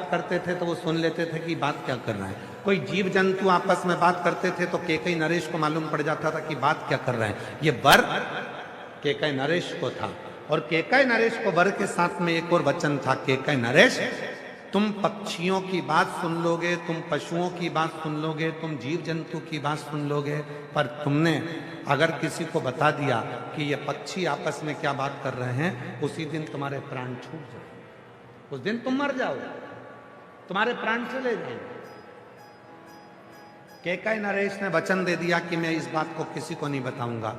बात करते थे तो वो सुन लेते थे कि बात क्या कर रहे हैं। कोई जीव जंतु आपस में बात करते थे तो केकई नरेश को मालूम पड़ जाता था कि बात क्या कर रहे हैं। ये वर केकई नरेश को था, और केकई नरेश को वर के साथ में एक और वचन था, केकई नरेश तुम पक्षियों की बात सुन लोगे, तुम पशुओं की बात सुन लोगे, तुम जीव जंतु की बात सुन लोगे, पर तुमने अगर किसी को बता दिया कि ये पक्षी आपस में क्या बात कर रहे हैं, उसी दिन तुम्हारे प्राण छूट जाए, उस दिन तुम मर जाओगे, तुम्हारे प्राण चले जाएंगे। केकई नरेश ने वचन दे दिया कि मैं इस बात को किसी को नहीं बताऊंगा।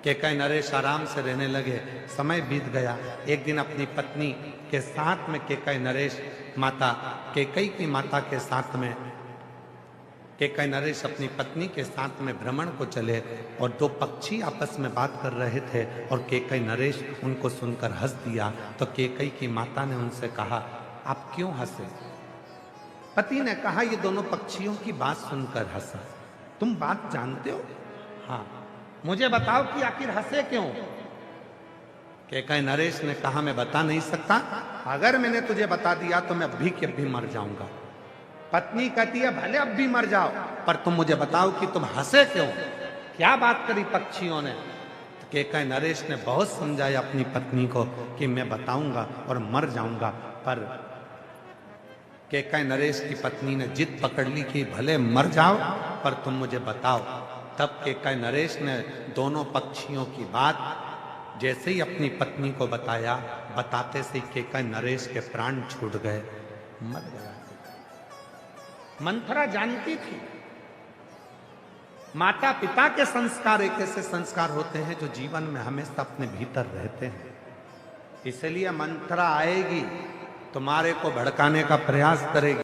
केकई नरेश आराम से रहने लगे। समय बीत गया। एक दिन अपनी पत्नी के साथ में केकई नरेश माता केकई की माता के साथ में केकई नरेश अपनी पत्नी के साथ में भ्रमण को चले, और दो पक्षी आपस में बात कर रहे थे और केकई नरेश उनको सुनकर हंस दिया। तो केकई की माता ने उनसे कहा, आप क्यों हंसे? पति ने कहा, ये दोनों पक्षियों की बात सुनकर हंसा। तुम बात जानते हो? हाँ। मुझे बताओ कि आखिर हंसे क्यों? केकई नरेश ने कहा, मैं बता नहीं सकता, अगर मैंने तुझे बता दिया तो मैं अभी के अभी मर जाऊंगा। पत्नी कहती है, भले अब भी मर जाओ, पर तुम मुझे बताओ कि तुम हंसे क्यों, क्या बात करी पक्षियों ने? तो केकई नरेश ने बहुत समझाया अपनी पत्नी को कि मैं बताऊंगा और मर जाऊंगा, पर केकई नरेश की पत्नी ने जिद पकड़ ली कि भले मर जाओ पर तुम मुझे बताओ। तब केकई नरेश ने दोनों पक्षियों की बात जैसे ही अपनी पत्नी को बताया, बताते से केकई नरेश के प्राण छूट गए, मर गया। मंथरा जानती थी माता पिता के संस्कार एक ऐसे संस्कार होते हैं जो जीवन में हमेशा अपने भीतर रहते हैं। इसलिए मंथरा आएगी, तुम्हारे को भड़काने का प्रयास करेगी।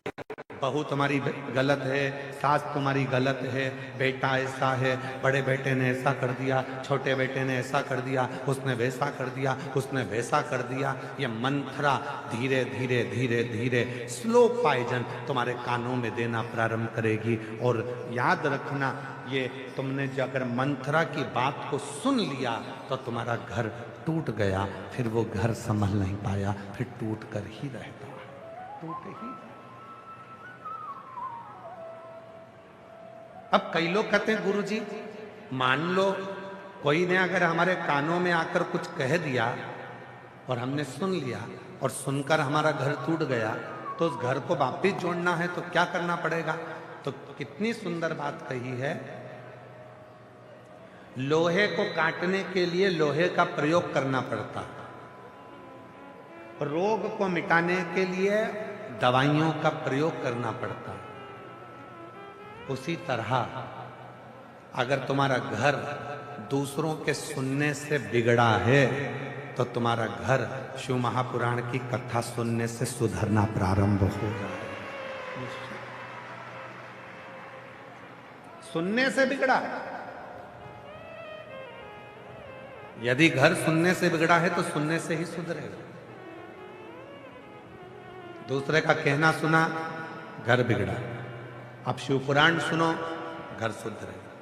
बहू तुम्हारी गलत है, सास तुम्हारी गलत है, बेटा ऐसा है, बड़े बेटे ने ऐसा कर दिया, छोटे बेटे ने ऐसा कर दिया, उसने वैसा कर दिया, उसने वैसा कर दिया। ये मंथरा धीरे धीरे धीरे धीरे स्लो पॉइजन तुम्हारे कानों में देना प्रारंभ करेगी। और याद रखना, ये तुमने जो अगर मंथरा की बात को सुन लिया तो तुम्हारा घर टूट गया, फिर वो घर संभल नहीं पाया, फिर टूट कर ही रहता, टूट ही। अब कई लोग कहते हैं, गुरुजी मान लो कोई ने अगर हमारे कानों में आकर कुछ कह दिया और हमने सुन लिया और सुनकर हमारा घर टूट गया, तो उस घर को वापिस जोड़ना है तो क्या करना पड़ेगा? तो कितनी सुंदर बात कही है, लोहे को काटने के लिए लोहे का प्रयोग करना पड़ता, रोग को मिटाने के लिए दवाइयों का प्रयोग करना पड़ता। उसी तरह अगर तुम्हारा घर दूसरों के सुनने से बिगड़ा है तो तुम्हारा घर शिव महापुराण की कथा सुनने से सुधरना प्रारंभ हो जाए। सुनने से बिगड़ा, यदि घर सुनने से बिगड़ा है तो सुनने से ही सुधरेगा। दूसरे का कहना सुना, घर बिगड़ा। अब शिव पुराण सुनो, घर सुधरेगा,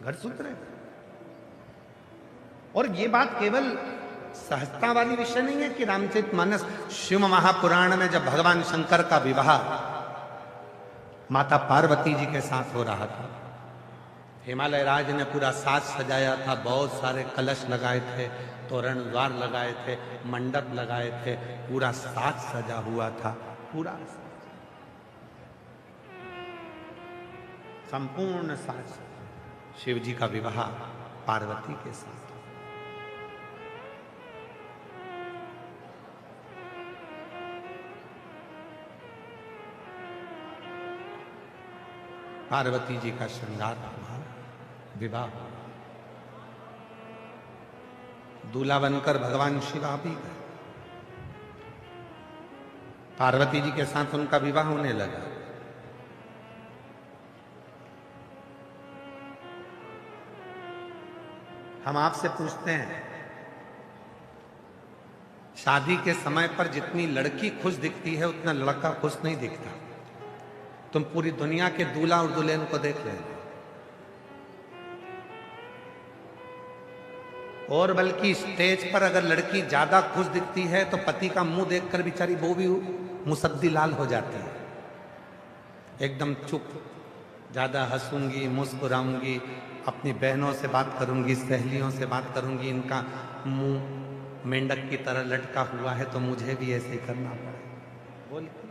घर सुधरेगा। और ये बात केवल सहजता वाली विषय नहीं है कि रामचरितमानस शिव महापुराण में जब भगवान शंकर का विवाह माता पार्वती जी के साथ हो रहा था, हिमालय राज ने पूरा साज सजाया था, बहुत सारे कलश लगाए थे, तोरण द्वार लगाए थे, मंडप लगाए थे, पूरा साज सजा हुआ था, पूरा संपूर्ण साज। शिव जी का विवाह पार्वती के साथ। पार्वती जी का श्रृंगार हुआ, विवाह हुआ, दूल्हा बनकर भगवान शिव आ भी गए। पार्वती जी के साथ उनका विवाह होने लगा। हम आपसे पूछते हैं, शादी के समय पर जितनी लड़की खुश दिखती है उतना लड़का खुश नहीं दिखता। तुम पूरी दुनिया के दूल्हा और दुल्हन को देख लेना, और बल्कि स्टेज पर अगर लड़की ज्यादा खुश दिखती है तो पति का मुंह देखकर बेचारी वो भी मुसद्दी लाल हो जाती है, एकदम चुप। ज्यादा हंसूंगी, मुस्कुराऊंगी, अपनी बहनों से बात करूंगी, सहेलियों से बात करूंगी, इनका मुंह मेंढक की तरह लटका हुआ है तो मुझे भी ऐसे ही करना पड़े बोलती।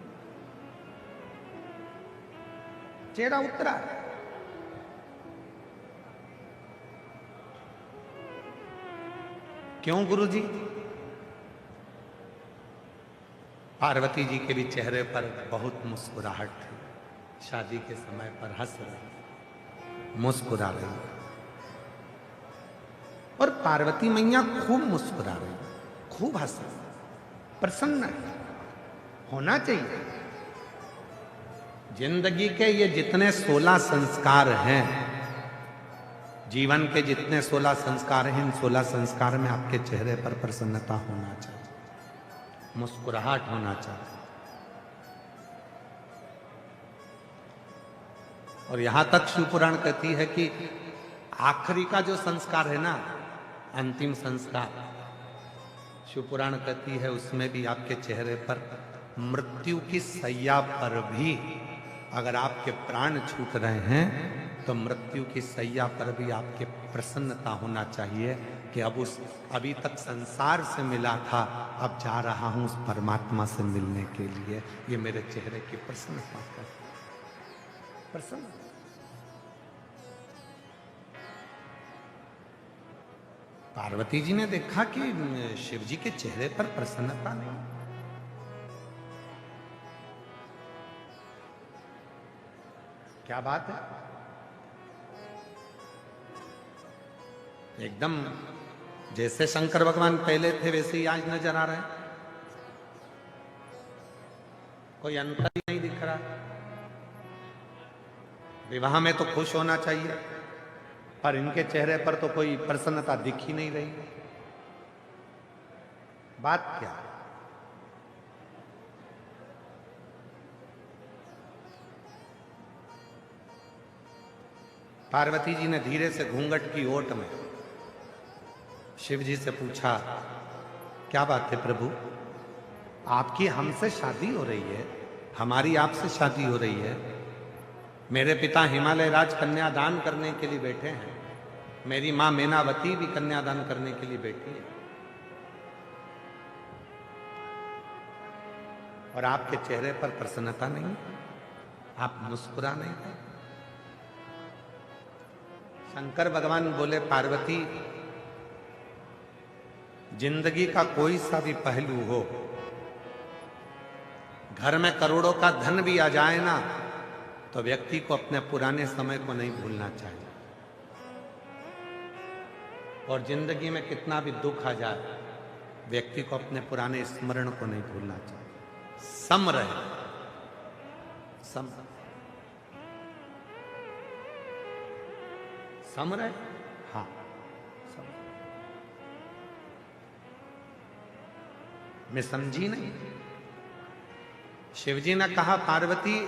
चेहरा उतरा है। क्यों गुरुजी? पार्वती जी के भी चेहरे पर बहुत मुस्कुराहट थी। शादी के समय पर हंस रही, मुस्कुरा रही, और पार्वती मैया खूब मुस्कुरा रही, खूब हंस रही, प्रसन्न है। होना चाहिए। जिंदगी के ये जितने 16 संस्कार हैं, जीवन के जितने 16 संस्कार हैं, इन 16 संस्कार में आपके चेहरे पर प्रसन्नता होना चाहिए, मुस्कुराहट होना चाहिए। और यहां तक शिवपुराण कहती है कि आखिरी का जो संस्कार है ना, अंतिम संस्कार, शिवपुराण कहती है उसमें भी आपके चेहरे पर मृत्यु की सैया पर भी अगर आपके प्राण छूट रहे हैं तो मृत्यु की सैया पर भी आपके प्रसन्नता होना चाहिए कि अब उस अभी तक संसार से मिला था, अब जा रहा हूं उस परमात्मा से मिलने के लिए। ये मेरे चेहरे की प्रसन्नता है, प्रसन्न। पार्वती जी ने देखा कि शिव जी के चेहरे पर प्रसन्नता नहीं। क्या बात है? एकदम जैसे शंकर भगवान पहले थे वैसे ही आज नजर आ रहे हैं, कोई अंतर ही नहीं दिख रहा। विवाह में तो खुश होना चाहिए, पर इनके चेहरे पर तो कोई प्रसन्नता दिख ही नहीं रही। बात क्या? पार्वती जी ने धीरे से घूंघट की ओट में शिव जी से पूछा, क्या बात है प्रभु, आपकी हमसे शादी हो रही है, हमारी आपसे शादी हो रही है। मेरे पिता हिमालय राज कन्यादान करने के लिए बैठे हैं, मेरी मां मैनावती भी कन्यादान करने के लिए बैठी है, और आपके चेहरे पर प्रसन्नता नहीं, आप मुस्कुरा नहीं है। शंकर भगवान बोले, पार्वती, जिंदगी का कोई सा भी पहलू हो, घर में करोड़ों का धन भी आ जाए ना, तो व्यक्ति को अपने पुराने समय को नहीं भूलना चाहिए। और जिंदगी में कितना भी दुख आ जाए, व्यक्ति को अपने पुराने स्मरण को नहीं भूलना चाहिए। सम रहे, सम सम रहे, हाँ सम। मैं समझी नहीं। शिवजी ने कहा, पार्वती,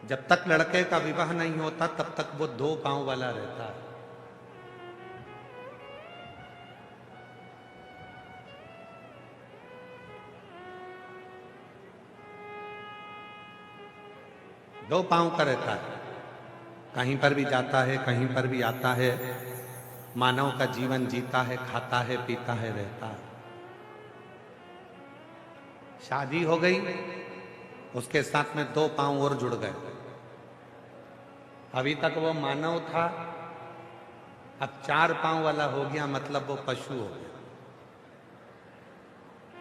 जब तक लड़के का विवाह नहीं होता तब तक वो 2 पांव वाला रहता है। दो पांव का रहता है, कहीं पर भी जाता है, कहीं पर भी आता है, मानव का जीवन जीता है, खाता है, पीता है, रहता है। शादी हो गई, उसके साथ में 2 पांव और जुड़ गए। अभी तक वो मानव था, अब 4 पांव वाला हो गया, मतलब वो पशु हो गया।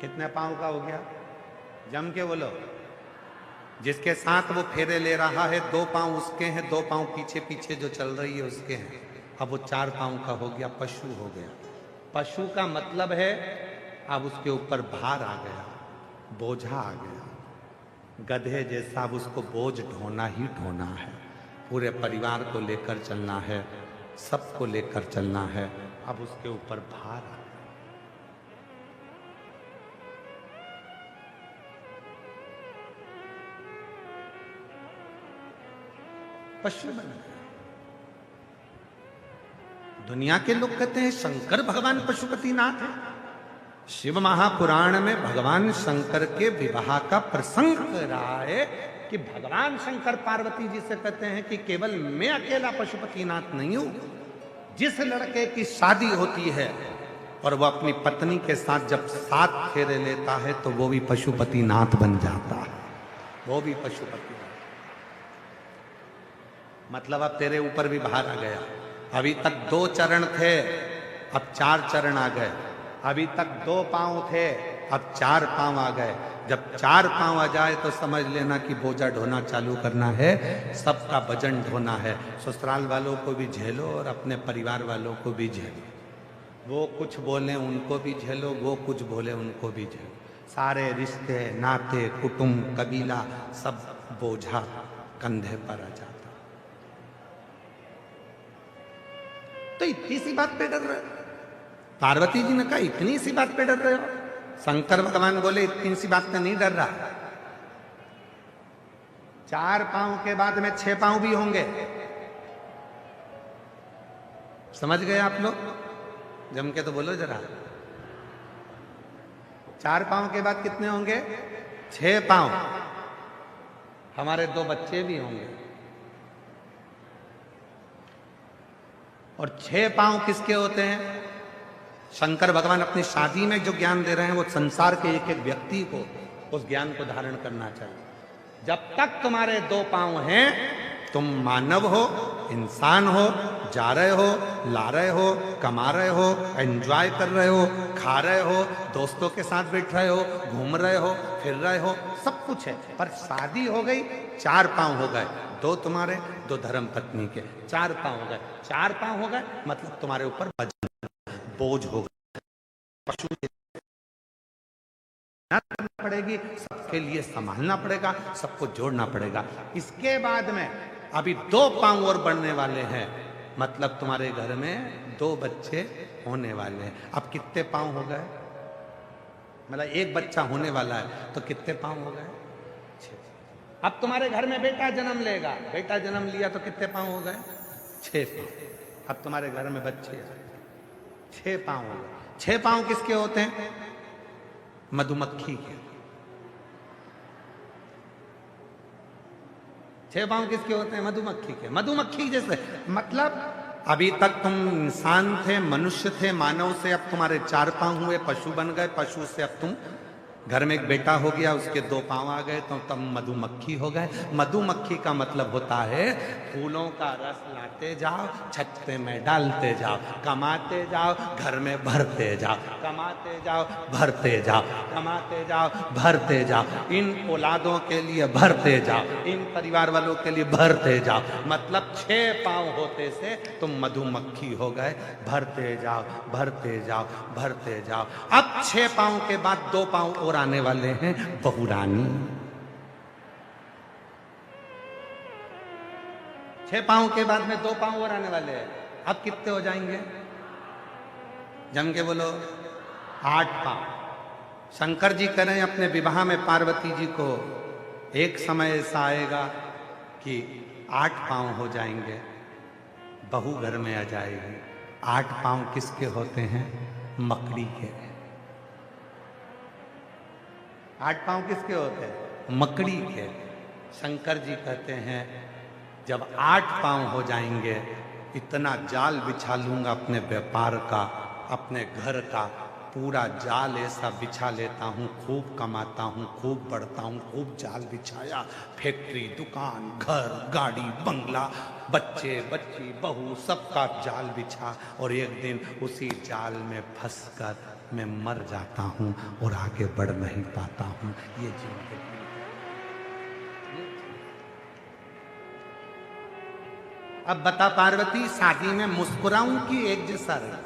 कितने पांव का हो गया? जम के बोलो। जिसके साथ वो फेरे ले रहा है, 2 पांव उसके हैं, 2 पांव पीछे पीछे जो चल रही है उसके हैं। अब वो 4 पांव का हो गया, पशु हो गया। पशु का मतलब है अब उसके ऊपर भार आ गया, बोझा आ गया। गधे जैसा अब उसको बोझ ढोना ही ढोना है। पूरे परिवार को लेकर चलना है, सबको लेकर चलना है, अब उसके ऊपर भार आ गया। पशु बन गए। दुनिया के लोग कहते हैं शंकर भगवान पशुपतिनाथ है। शिव महापुराण में भगवान शंकर के विवाह का प्रसंग कह रहा है कि भगवान शंकर पार्वती जी से कहते हैं कि केवल मैं अकेला पशुपतिनाथ नहीं हूं। जिस लड़के की शादी होती है और वो अपनी पत्नी के साथ जब 7 फेरे लेता है तो वो भी पशुपतिनाथ बन जाता है, वो भी पशुपतिनाथ। मतलब अब तेरे ऊपर भी भार आ गया। अभी तक 2 चरण थे, अब 4 चरण आ गए। अभी तक 2 पांव थे, अब 4 पांव आ गए। जब 4 पांव आ जाए तो समझ लेना कि बोझा ढोना चालू करना है, सबका वजन ढोना है। ससुराल वालों को भी झेलो और अपने परिवार वालों को भी झेलो। वो कुछ बोले उनको भी झेलो, वो कुछ बोले उनको भी झेलो। सारे रिश्ते नाते कुटुंब कबीला सब बोझा कंधे पर आ जाता। तो इतनी सी बात पे डर रहे हो? पार्वती जी ने कहा इतनी सी बात पे डर रहे हो? शंकर भगवान बोले इतनी सी बात पे नहीं डर रहा। 4 पांव के बाद में 6 पांव भी होंगे। समझ गए आप लोग? जम के तो बोलो जरा। 4 पांव के बाद कितने होंगे? 6 पांव। हमारे 2 बच्चे भी होंगे। और 6 पांव किसके होते हैं? शंकर भगवान अपनी शादी में जो ज्ञान दे रहे हैं वो संसार के एक एक व्यक्ति को उस ज्ञान को धारण करना चाहिए। जब तक तुम्हारे 2 पांव हैं, तुम मानव हो, इंसान हो, जा रहे हो, ला रहे हो, कमा रहे हो, एंजॉय कर रहे हो, खा रहे हो, दोस्तों के साथ बैठ रहे हो, घूम रहे हो, फिर रहे हो, सब कुछ है। पर शादी हो गई, 4 पांव हो गए। 2 तुम्हारे, 2 धर्म पत्नी के, 4 पांव हो गए। 4 पांव हो गए मतलब तुम्हारे ऊपर वजन बोझ हो गया। पशु करना पड़ेगी, सबके लिए संभालना पड़ेगा, सबको जोड़ना पड़ेगा। इसके बाद में अभी 2 पांव और बढ़ने वाले हैं, मतलब तुम्हारे घर में 2 बच्चे होने वाले हैं। अब कितने पांव हो गए? मतलब 1 बच्चा होने वाला है तो कितने पांव हो गए? 6। अब तुम्हारे घर में बेटा जन्म लेगा, बेटा जन्म लिया तो कितने पांव हो गए? 6 पांव। अब तुम्हारे घर में बच्चे 6 पांव हो गए। 6 पांव किसके होते हैं? मधुमक्खी के। 6 पांव किसके होते हैं? मधुमक्खी के। मधुमक्खी जैसे, मतलब अभी तक तुम इंसान थे, मनुष्य थे, मानव से अब तुम्हारे 4 पांव हुए, पशु बन गए, पशु से अब तुम घर में एक बेटा हो गया, उसके 2 पांव आ गए तो तब मधुमक्खी हो गए। मधुमक्खी का मतलब होता है फूलों का रस लाते जाओ, छत्ते में डालते जाओ, कमाते जाओ, घर में भरते जाओ, कमाते जाओ, भरते जाओ, कमाते जाओ, भरते जाओ, इन औलादों के लिए भरते जाओ, इन परिवार वालों के लिए भरते जाओ। मतलब 6 पांव होते से तुम मधुमक्खी हो गए। भरते जाओ, भरते जाओ, भरते जाओ। अब 6 पांव के बाद 2 पांव और आने वाले हैं, बहुरानी। 6 पांव के बाद में 2 पांव और आने वाले हैं। अब कितने हो जाएंगे? जम के बोलो। 8 पांव। शंकर जी कह रहे हैं अपने विवाह में पार्वती जी को, एक समय ऐसा आएगा कि 8 पांव हो जाएंगे, बहू घर में आ जाएगी। 8 पांव किसके होते हैं? मकड़ी के। 8 पांव किसके होते हैं? मकड़ी के। शंकर जी कहते हैं जब 8 पांव हो जाएंगे, इतना जाल बिछा लूंगा अपने व्यापार का, अपने घर का, पूरा जाल ऐसा बिछा लेता हूँ, खूब कमाता हूँ, खूब बढ़ता हूँ, खूब जाल बिछाया, फैक्ट्री, दुकान, घर, गाड़ी, बंगला, बच्चे, बच्ची, बहू, सबका जाल बिछा, और एक दिन उसी जाल में फंसकर मैं मर जाता हूं और आगे बढ़ नहीं पाता हूं। ये जिंदगी। अब बता पार्वती, शादी में मुस्कुराऊं कि एक जैसा रहे?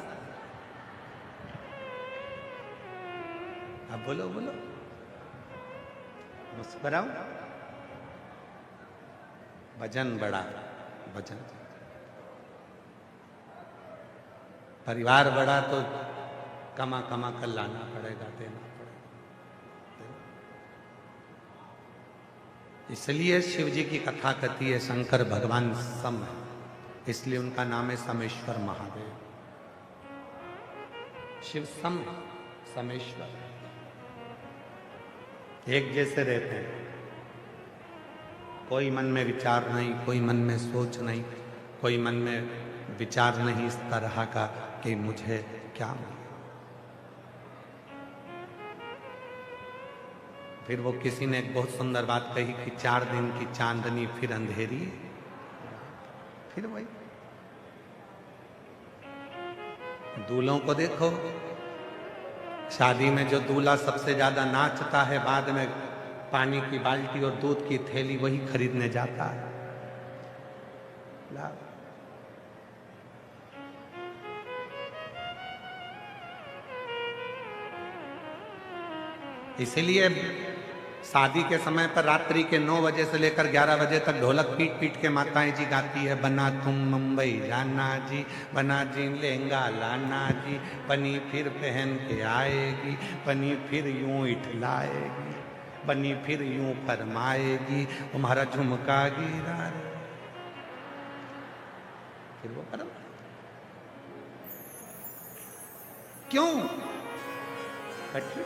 अब बोलो बोलो। मुस्कुराऊं? वजन बड़ा, वजन। परिवार बड़ा तो कमा कमा कर लाना पड़ेगा, देना पड़ेगा। इसलिए शिव जी की कथा कहती है शंकर भगवान सम है, इसलिए उनका नाम है समेश्वर महादेव। शिव सम समेश्वर एक जैसे रहते हैं, कोई मन में विचार नहीं, कोई मन में सोच नहीं, कोई मन में विचार नहीं इस तरह का कि मुझे क्या मिले। फिर वो किसी ने एक बहुत सुंदर बात कही कि 4 दिन की चांदनी फिर अंधेरी, फिर वही। दूल्हों को देखो, शादी में जो दूल्हा सबसे ज्यादा नाचता है, बाद में पानी की बाल्टी और दूध की थैली वही खरीदने जाता है। इसीलिए शादी के समय पर रात्रि के 9 बजे से लेकर 11 बजे तक ढोलक पीट पीट के माताएं जी गाती है, बना तुम मुंबई जाना जी, बना जी लहंगा लाना जी, बनी फिर पहन के आएगी, बनी फिर यूं इठलाएगी, बनी फिर यूं फरमाएगी, तुम्हारा झुमका गिरा रे। फिर वो करो क्यों कठिन।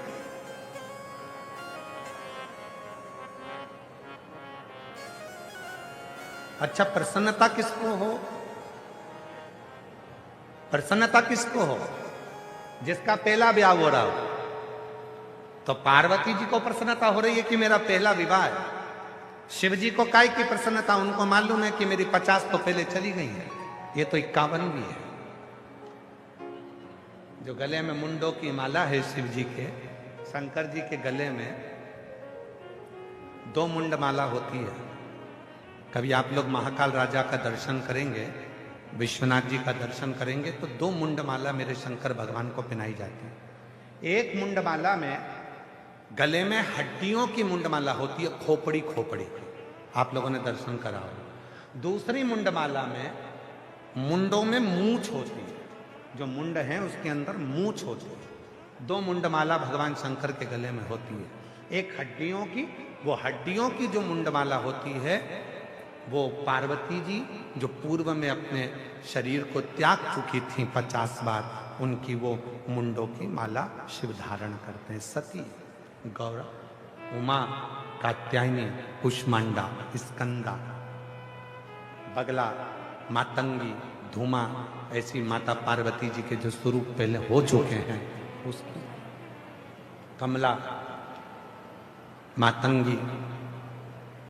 अच्छा, प्रसन्नता किसको हो? प्रसन्नता किसको हो? जिसका पहला ब्याह हो रहा हो। तो पार्वती जी को प्रसन्नता हो रही है कि मेरा पहला विवाह है। शिव जी को काय की प्रसन्नता? उनको मालूम है कि मेरी 50 तो पहले चली गई है, ये तो 51 भी है। जो गले में मुंडों की माला है शिव जी के, शंकर जी के गले में 2 मुंड माला होती है। कभी आप लोग महाकाल राजा का दर्शन करेंगे, विश्वनाथ जी का दर्शन करेंगे तो 2 मुंडमाला मेरे शंकर भगवान को पहनाई जाती है। एक मुंडमाला में गले में हड्डियों की मुंडमाला होती है, खोपड़ी खोपड़ी, आप लोगों ने दर्शन करा हो। दूसरी मुंडमाला में मुंडों में मूंछ होती है, जो मुंड है उसके अंदर मूंछ होती है। 2 मुंडमाला भगवान शंकर के गले में होती है। एक हड्डियों की, वो हड्डियों की जो मुंडमाला होती है वो पार्वती जी जो पूर्व में अपने शरीर को त्याग चुकी थी 50 बार, उनकी वो मुंडों की माला शिव धारण करते हैं। सती, गौरा, उमा, कात्यायनी, कुष्मांडा, स्कंदा, बगला, मातंगी, धूमा, ऐसी माता पार्वती जी के जो स्वरूप पहले हो चुके हैं उसकी। कमला, मातंगी,